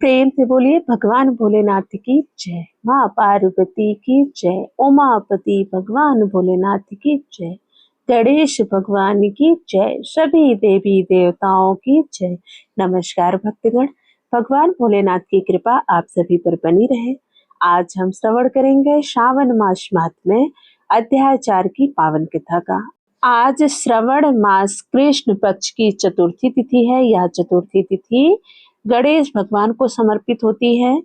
प्रेम से बोलिए भगवान भोलेनाथ की जय। माँ पार्वती की जय। उमापति भगवान भोलेनाथ की जय। गणेश भगवान की जय। सभी देवी देवताओं की जय। नमस्कार भक्तगण, भगवान भोलेनाथ की कृपा आप सभी पर बनी रहे। आज हम श्रवण करेंगे श्रावण मास महात्म्य अध्याय 4 की पावन कथा का। आज श्रवण मास कृष्ण पक्ष की चतुर्थी तिथि है। यह चतुर्थी तिथि गणेश भगवान को समर्पित होती है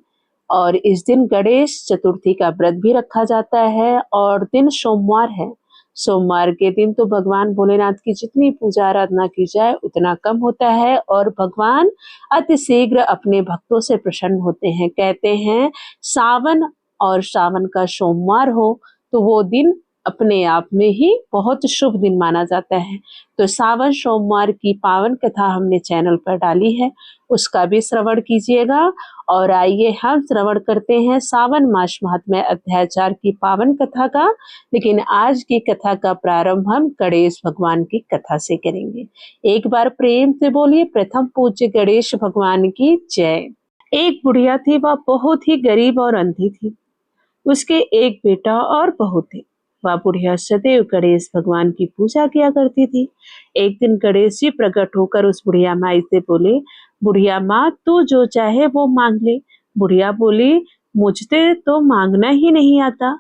और इस दिन गणेश चतुर्थी का व्रत भी रखा जाता है और दिन सोमवार है। सोमवार के दिन तो भगवान भोलेनाथ की जितनी पूजा आराधना की जाए उतना कम होता है और भगवान अति शीघ्र अपने भक्तों से प्रसन्न होते हैं। कहते हैं सावन और सावन का सोमवार हो तो वो दिन अपने आप में ही बहुत शुभ दिन माना जाता है। तो सावन सोमवार की पावन कथा हमने चैनल पर डाली है, उसका भी श्रवण कीजिएगा। और आइए हम श्रवण करते हैं सावन मास महात्म्य अध्याय 4 की पावन कथा का। लेकिन आज की कथा का प्रारंभ हम गणेश भगवान की कथा से करेंगे। एक बार प्रेम से बोलिए प्रथम पूज्य गणेश भगवान की जय। एक बुढ़िया थी, वह बहुत ही गरीब और अंधी थी। उसके एक बेटा और बहू थे। वह बुढ़िया सदैव गणेश भगवान की पूजा किया करती थी। एक दिन गणेश जी प्रकट होकर उस बुढ़िया माई से बोले, बुढ़िया माँ तू जो चाहे वो मांग ले। बुढ़िया बोली, मुझसे तो मांगना ही नहीं आता,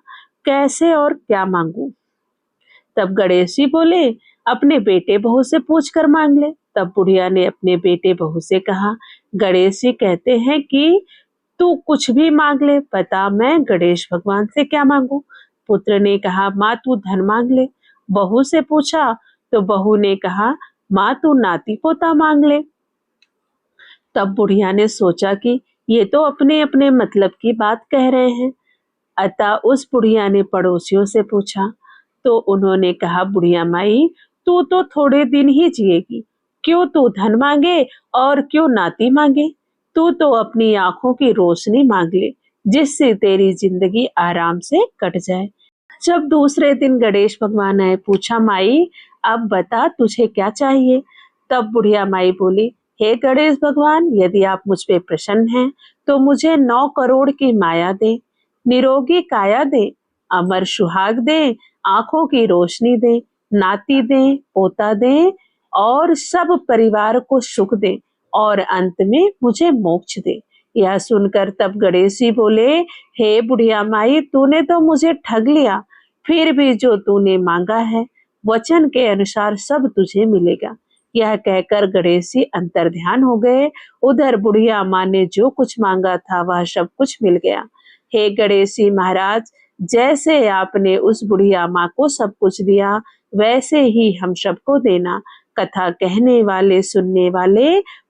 कैसे और क्या मांगू। तब गणेश जी बोले, अपने बेटे बहू से पूछ कर मांग ले। तब बुढ़िया ने अपने बेटे बहू से कहा, गणेश जी कहते हैं कि तू कुछ भी मांग ले, बता मैं गणेश भगवान से क्या मांगू। पुत्र ने कहा, माँ तू धन मांग ले। बहू से पूछा तो बहू ने कहा, माँ तू नाती पोता मांग ले। तब बुढ़िया ने सोचा कि ये तो अपने अपने मतलब की बात कह रहे हैं। अतः उस बुढ़िया ने पड़ोसियों से पूछा तो उन्होंने कहा, बुढ़िया माई तू तो थोड़े दिन ही जिएगी, क्यों तू धन मांगे और क्यों नाती मांगे। तू तो अपनी आंखों की रोशनी मांग ले, जिससे तेरी जिंदगी आराम से कट जाए। जब दूसरे दिन गणेश भगवान आए, पूछा, माई अब बता तुझे क्या चाहिए। तब बुढ़िया माई बोली, हे गणेश भगवान, यदि आप मुझ पे प्रसन्न हैं तो मुझे 9 करोड़ की माया दे, निरोगी काया दे, अमर सुहाग दे, आंखों की रोशनी दे, नाती दे, पोता दे और सब परिवार को सुख दे और अंत में मुझे मोक्ष दे। यह सुनकर तब गणेश जी बोले, हे बुढ़िया माई तूने तो मुझे ठग लिया, फिर भी जो तूने मांगा है वचन के अनुसार सब तुझे मिलेगा। यह कहकर गणेश जी अंतर्ध्यान हो गए। उधर बुढ़िया माँ ने जो कुछ मांगा था वह सब कुछ मिल गया। हे गणेश जी महाराज, जैसे आपने उस बुढ़िया माँ को सब कुछ दिया वैसे ही हम सबको देना। कथा कहने वाले, सुनने वाले,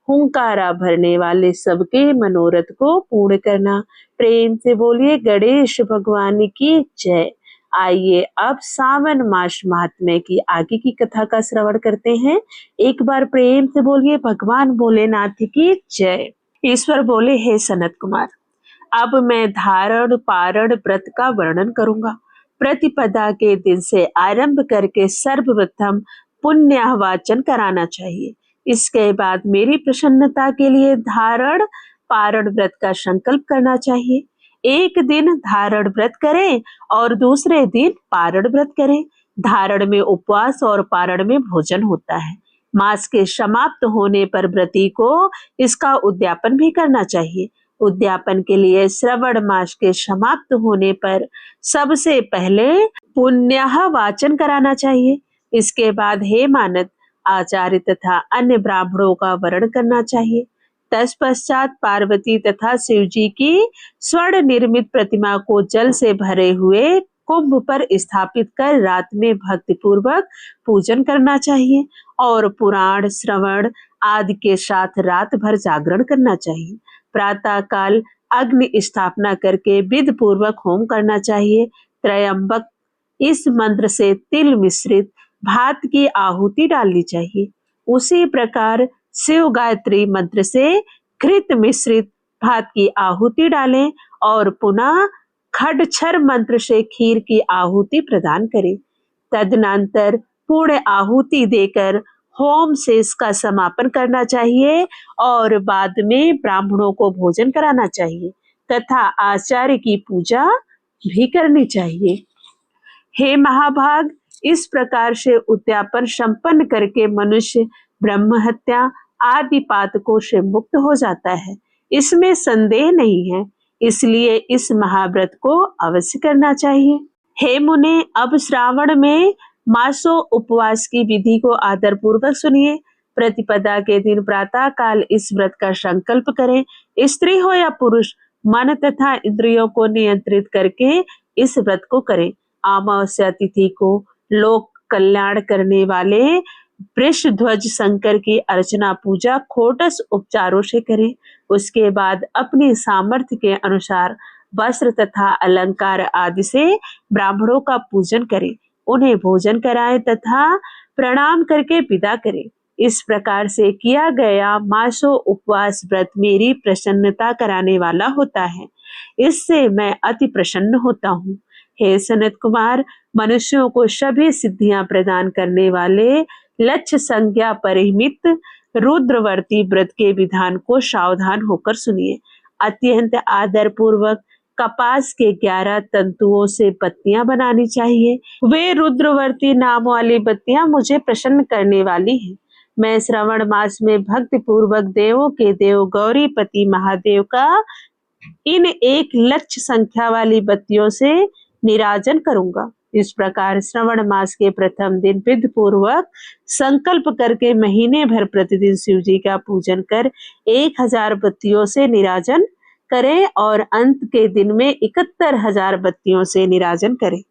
हुंकारा भरने वाले सबके मनोरथ को पूर्ण करना। प्रेम से बोलिए गणेश भगवान की जय। आइए अब सावन मास महात्म्य की आगे की कथा का श्रवण करते हैं। एक बार प्रेम से बोलिए भगवान भोलेनाथ की जय। ईश्वर बोले, हे सनत कुमार, अब मैं धारण पारण व्रत का वर्णन करूंगा। प्रतिपदा के दिन से आरंभ करके सर्वप्रथम पुण्याहवाचन कराना चाहिए। इसके बाद मेरी प्रसन्नता के लिए धारण पारण व्रत का संकल्प करना चाहिए। एक दिन धारण व्रत करें और दूसरे दिन पारण व्रत करें। धारण में उपवास और पारण में भोजन होता है। मास के समाप्त होने पर व्रती को इसका उद्यापन भी करना चाहिए। उद्यापन के लिए श्रवण मास के समाप्त होने पर सबसे पहले पुण्याह वाचन कराना चाहिए। इसके बाद हे मानद आचार्य तथा अन्य ब्राह्मणों का वर्ण करना चाहिए। तत्पश्चात पार्वती तथा शिव जी की स्वर्ण निर्मित प्रतिमा को जल से भरे हुए कुंभ पर स्थापित कर रात में भक्ति पूर्वक पूजन करना चाहिए और पुराण श्रवण आदि के साथ रात भर जागरण करना चाहिए। प्रातः काल अग्नि स्थापना करके विधि पूर्वक होम करना चाहिए। त्रयंबक इस मंत्र से तिल मिश्रित भात की आहुति डालनी चाहिए। उसी प्रकार शिव गायत्री मंत्र से घृत मिश्रित भात की आहुति डालें और पुनः खडच्छर मंत्र से खीर की आहुति प्रदान करें। तदनंतर पूर्ण आहुति देकर होम से इसका समापन करना चाहिए और बाद में ब्राह्मणों को भोजन कराना चाहिए तथा आचार्य की पूजा भी करनी चाहिए। हे महाभाग, इस प्रकार से उद्यापन संपन्न करके मनुष्य ब्रह्म हत्या आदि पातकों से मुक्त हो जाता है, इसमें संदेह नहीं है। इसलिए इस महाव्रत को अवश्य करना चाहिए। हे मुने, अब श्रावण में मासो उपवास की विधि को आदर पूर्वक सुनिए। प्रतिपदा के दिन प्रातः काल इस व्रत का संकल्प करें। स्त्री हो या पुरुष, मन तथा इंद्रियों को नियंत्रित करके इस व्रत को करें। अमावस्या तिथि को लोक कल्याण करने वाले वृषध्वज शंकर की अर्चना पूजा खोटस उपचारों से करें। उसके बाद अपनी सामर्थ्य के अनुसार वस्त्र तथा अलंकार आदि से ब्राह्मणों का पूजन करें, उन्हें भोजन कराएं तथा प्रणाम करके विदा करें। इस प्रकार से किया गया मासो उपवास व्रत मेरी प्रसन्नता कराने वाला होता है। इससे मैं अति प्रसन्न होता हूँ। हे सनत कुमार, मनुष्यों को सभी सिद्धियां प्रदान करने वाले लक्ष्य संज्ञा परिमित रुद्रवर्ती व्रत के विधान को सावधान होकर सुनिए। अत्यंत आदर पूर्वक कपास के 11 तंतुओं से बत्तियां बनानी चाहिए। वे रुद्रवर्ती नाम वाली बत्तियां मुझे प्रसन्न करने वाली हैं। मैं श्रावण मास में भक्ति पूर्वक देवों के देव गौरीपति महादेव का इन 1 लक्ष संख्या वाली बत्तियों से निराजन करूंगा। इस प्रकार श्रावण मास के प्रथम दिन विधि पूर्वक संकल्प करके महीने भर प्रतिदिन शिव जी का पूजन कर 1000 बत्तियों से निराजन करें और अंत के दिन में 71,000 बत्तियों से निराजन करें,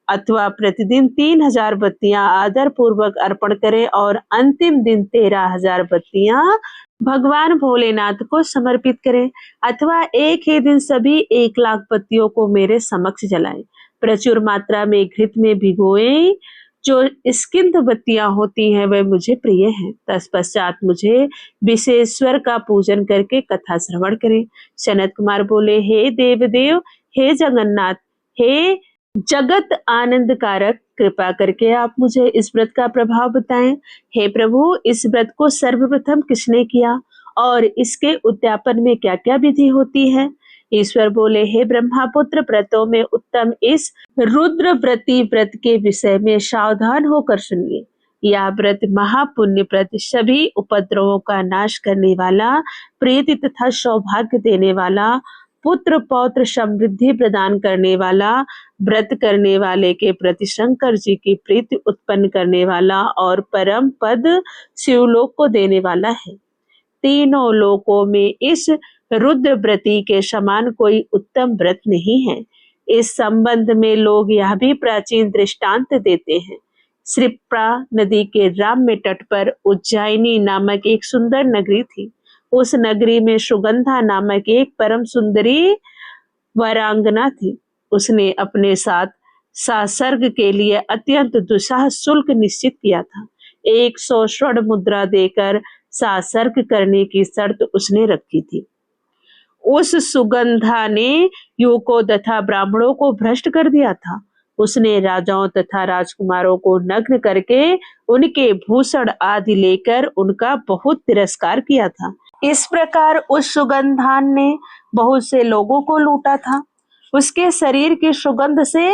अथवा प्रतिदिन 3000 बत्तियां आदर पूर्वक अर्पण करें और अंतिम दिन 13,000 बत्तियां भगवान भोलेनाथ को समर्पित करें, अथवा एक ही दिन सभी 1 लाख बत्तियों को मेरे समक्ष जलाएं। प्रचुर मात्रा में घृत में भिगोए जो स्किंध बत्तियां होती हैं वह मुझे प्रिय हैं। तत्पश्चात मुझे विशेश्वर का पूजन करके कथा श्रवण करें। सनत कुमार बोले, हे देवदेव, हे जगन्नाथ, हे जगत आनंद कारक, कृपा करके आप मुझे इस व्रत का प्रभाव बताएं। हे प्रभु, इस व्रत को सर्वप्रथम किसने किया और इसके उद्यापन में क्या क्या विधि होती है? ईश्वर बोले, हे ब्रह्मापुत्र, व्रतों में उत्तम इस रुद्रव्रती व्रत के विषय में सावधान होकर सुनिए। यह व्रत महापुण्य व्रत, सभी उपद्रवों का नाश करने वाला, प्रीति तथा सौभाग्य देने वाला, पुत्र पौत्र समृद्धि प्रदान करने वाला, व्रत करने वाले के प्रति शंकर जी की प्रीति उत्पन्न करने वाला और परम पद शिवलोक को देने वाला है। तीनों लोकों में इस रुद्रव्रती के समान कोई उत्तम व्रत नहीं है। इस संबंध में लोग यह भी प्राचीन दृष्टांत देते हैं। श्रीप्रा नदी के राम्य तट पर उज्जैनी नामक एक सुंदर नगरी थी। उस नगरी में सुगंधा नामक एक परम सुंदरी वरांगना थी। उसने अपने साथ सासर्ग के लिए अत्यंत दुस्साह शुल्क निश्चित किया था। 100 स्वर्ण मुद्रा देकर सासर्ग करने की शर्त उसने रखी थी। उस सुगंधा ने युवकों तथा ब्राह्मणों को भ्रष्ट कर दिया था। उसने राजाओं तथा राजकुमारों को नग्न करके उनके भूषण आदि लेकर उनका बहुत तिरस्कार किया था। इस प्रकार उस सुगंधान ने बहुत से लोगों को लूटा था। उसके शरीर की सुगंध से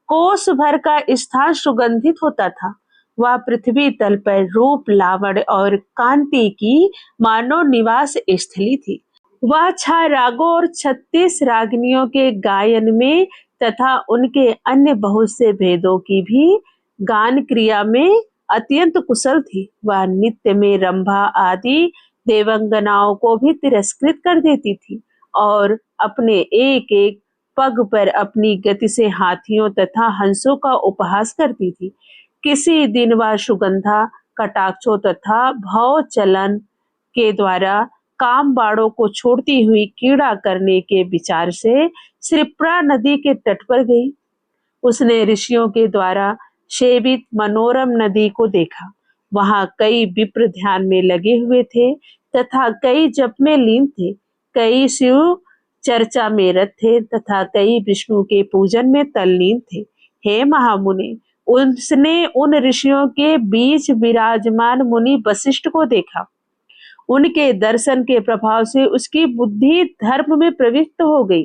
कोस भर का स्थान सुगंधित होता था। वह पृथ्वी तल पर रूप, लावण्य और कांति की मानव निवास स्थली थी। वह 6 रागों और 36 रागिनियों के गायन में तथा उनके अन्य बहुत से भेदों की भी गान क्रिया में अत्यंत कुशल थी। वह नित्य में रंभा आदि देवंगनाओं को भी तिरस्कृत कर देती थी और अपने एक एक पग पर अपनी गति से हाथियों तथा हंसों का उपहास करती थी। किसी दिन वह सुगंधा कटाक्षों तथा भव चलन के द्वारा काम बाड़ों को छोड़ती हुई कीड़ा करने के विचार से श्रीप्रा नदी के तट पर गई। उसने ऋषियों के द्वारा सेवित मनोरम नदी को देखा। वहां कई विप्र ध्यान में लगे हुए थे तथा कई जप में लीन थे, कई शिव चर्चा में रत थे तथा कई विष्णु के पूजन में तल्लीन थे। हे महामुने, उसने उन ऋषियों के बीच विराजमान मुनि वशिष्ठ को देखा। उनके दर्शन के प्रभाव से उसकी बुद्धि धर्म में प्रवृत्त हो गई।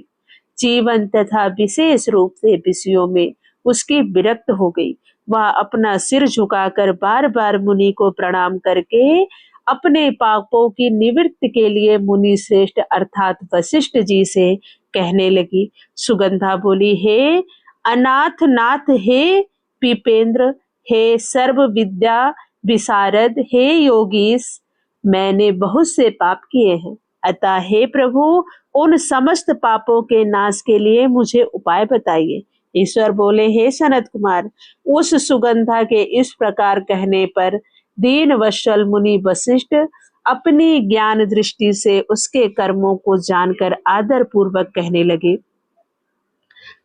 जीवन तथा विशेष रूप से विषयों में उसकी विरक्त हो गई। वह अपना सिर झुकाकर बार बार मुनि को प्रणाम करके अपने पापों की निवृत्ति के लिए मुनि श्रेष्ठ अर्थात वशिष्ठ जी से कहने लगी। सुगंधा बोली, हे अनाथ नाथ, हे पीपेंद्र, हे सर्व विद्या विशारद, हे योगीश, मैंने बहुत से पाप किए हैं, अतः हे प्रभु उन समस्त पापों के नाश के लिए मुझे उपाय बताइए। ईश्वर बोले, हे सनत कुमार, उस सुगंधा के इस प्रकार कहने पर दीन वत्सल मुनि वशिष्ठ अपनी ज्ञान दृष्टि से उसके कर्मों को जानकर आदर पूर्वक कहने लगे।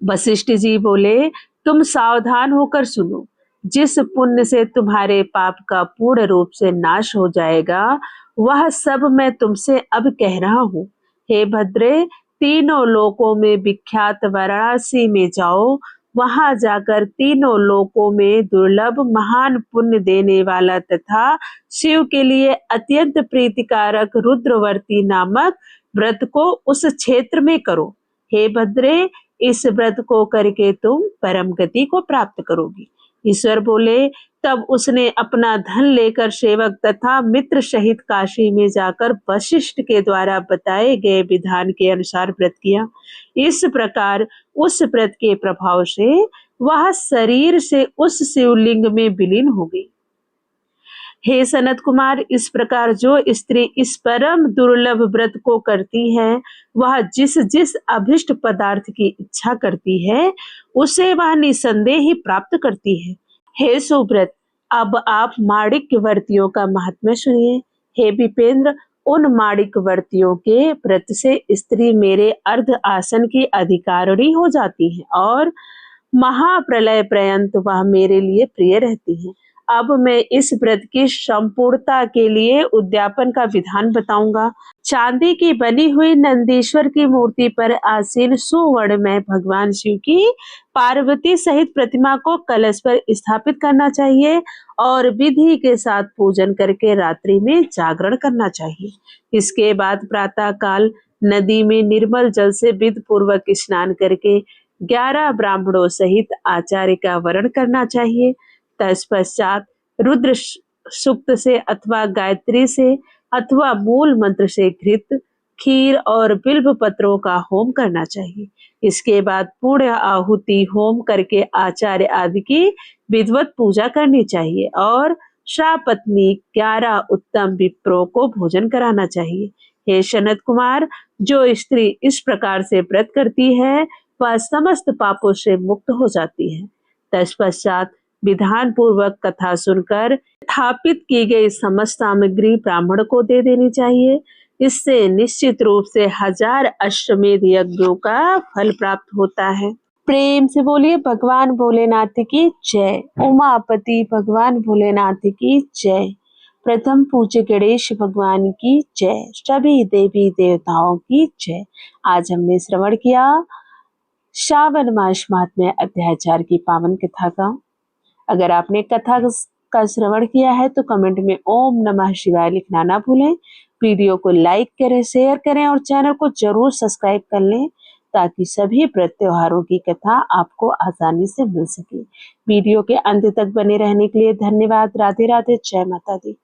वशिष्ठ जी बोले, तुम सावधान होकर सुनो। जिस पुण्य से तुम्हारे पाप का पूर्ण रूप से नाश हो जाएगा, वह सब मैं तुमसे अब कह रहा हूँ। हे भद्रे, तीनों लोकों में विख्यात वाराणसी में जाओ। वहां जाकर तीनों लोकों में दुर्लभ महान पुण्य देने वाला तथा शिव के लिए अत्यंत प्रीतिकारक रुद्रवर्ती नामक व्रत को उस क्षेत्र में करो। हे भद्रे, इस व्रत को करके तुम परम गति को प्राप्त करोगी। ईश्वर बोले, तब उसने अपना धन लेकर सेवक तथा मित्र सहित काशी में जाकर वशिष्ठ के द्वारा बताए गए विधान के अनुसार व्रत किया। इस प्रकार उस व्रत के प्रभाव से वह शरीर से उस शिवलिंग में विलीन हो गई। हे सनत कुमार, इस प्रकार जो स्त्री इस परम दुर्लभ व्रत को करती है, वह जिस जिस अभिष्ट पदार्थ की इच्छा करती है, उसे वह निसंदेह ही प्राप्त करती है। हे सुव्रत, अब आप माणिक्यवर्तियों का महात्म्य सुनिए। हे विपेंद्र, उन माणिक्यवर्तियों के व्रत से स्त्री मेरे अर्ध आसन की अधिकारिणी हो जाती है और महाप्रलय पर्यंत वह मेरे लिए प्रिय रहती है। अब मैं इस व्रत की संपूर्णता के लिए उद्यापन का विधान बताऊंगा। चांदी की बनी हुई नंदीश्वर की मूर्ति पर आसीन सुवर्ण में भगवान शिव की पार्वती सहित प्रतिमा को कलश पर स्थापित करना चाहिए और विधि के साथ पूजन करके रात्रि में जागरण करना चाहिए। इसके बाद प्रातः काल नदी में निर्मल जल से विधि पूर्वक स्नान करके 11 ब्राह्मणों सहित आचार्य का वरण करना चाहिए। तत्पश्चात रुद्र सूक्त से अथवा गायत्री से अथवा मूल मंत्र से घृत, खीर और बिल्व पत्रों का होम करना चाहिए। इसके बाद पूर्ण आहुति होम करके आचार्य आदि की विधिवत पूजा करनी चाहिए और शापत्नी 11 उत्तम विप्रों को भोजन कराना चाहिए। हे सनत कुमार, जो स्त्री इस प्रकार से व्रत करती है, वह समस्त पापों से मुक्त हो जाती है। तत्पश्चात विधान पूर्वक कथा सुनकर स्थापित की गई समस्त सामग्री ब्राह्मण को दे देनी चाहिए। इससे निश्चित रूप से 1000 अश्वमेध यज्ञों का फल प्राप्त होता है। प्रेम से बोलिए भगवान भोलेनाथ की जय। उमापति भगवान भोलेनाथ की जय। प्रथम पूज्य गणेश भगवान की जय। सभी देवी देवताओं की जय। आज हमने श्रवण किया श्रावण मास महात्म्य अध्याय 4 की पावन कथा का। अगर आपने कथा का श्रवण किया है तो कमेंट में ओम नमः शिवाय लिखना ना भूलें। वीडियो को लाइक करें, शेयर करें और चैनल को जरूर सब्सक्राइब कर लें ताकि सभी व्रत त्योहारों की कथा आपको आसानी से मिल सके। वीडियो के अंत तक बने रहने के लिए धन्यवाद। राधे राधे। जय माता दी।